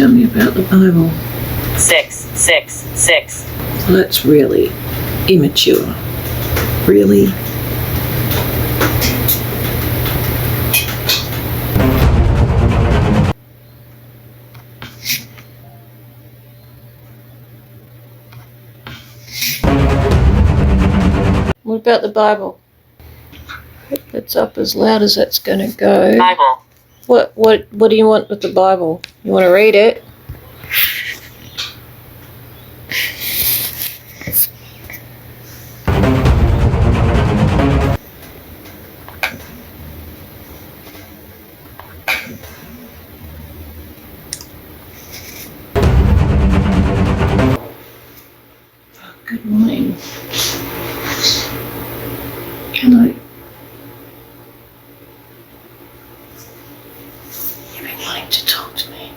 tell me about the Bible. 666. Well, that's really immature. Really? What about the Bible? It's up as loud as that's going to go. Bible. What do you want with the Bible? You want to read it? Good morning. Hello. You've been wanting to talk to me.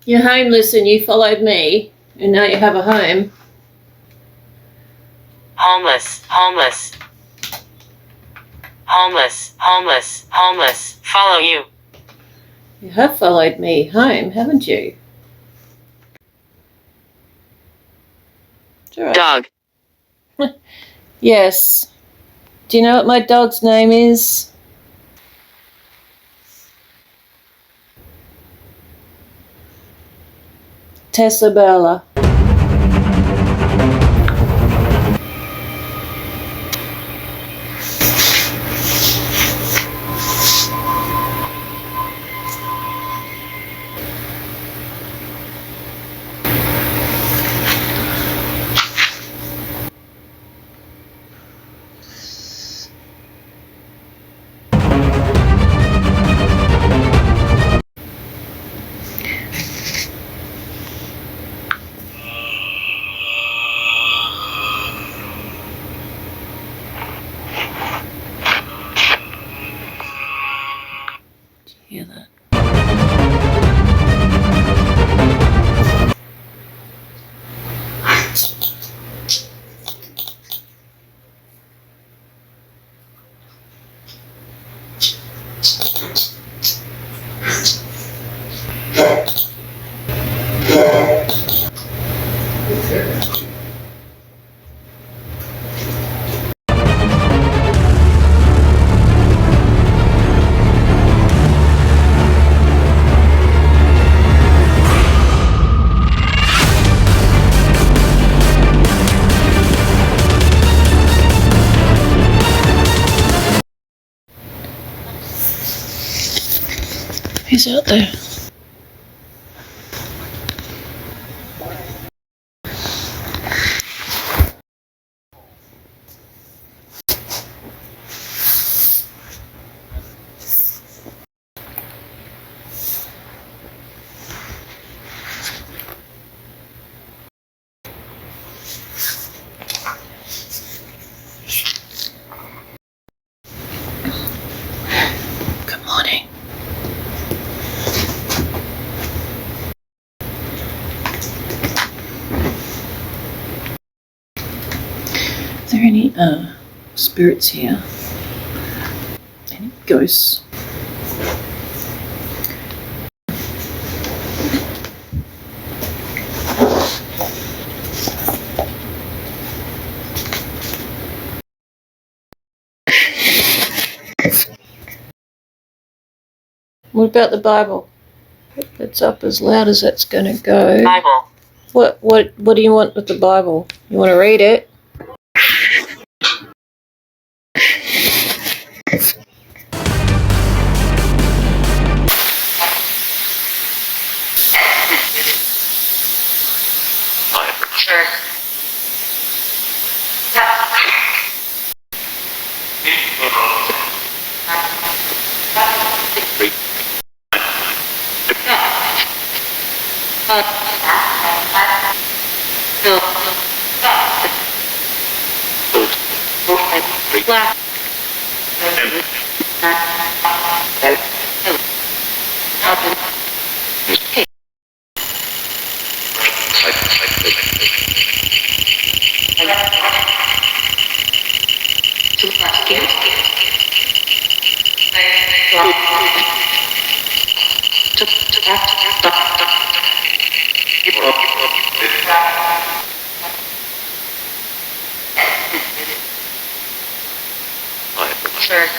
You're homeless and you followed me, and now you have a home. Homeless. Homeless. Homeless. Homeless. Homeless. Follow you. You have followed me home, haven't you? It's all right. Dog. Yes. Do you know what my dog's name is? Tessabella. Hear that? He's out there. Good morning. Are there any spirits here? Any ghosts? What about the Bible? It's up as loud as that's going to go. Bible. What do you want with the Bible? You want to read it? Sure. Jerk.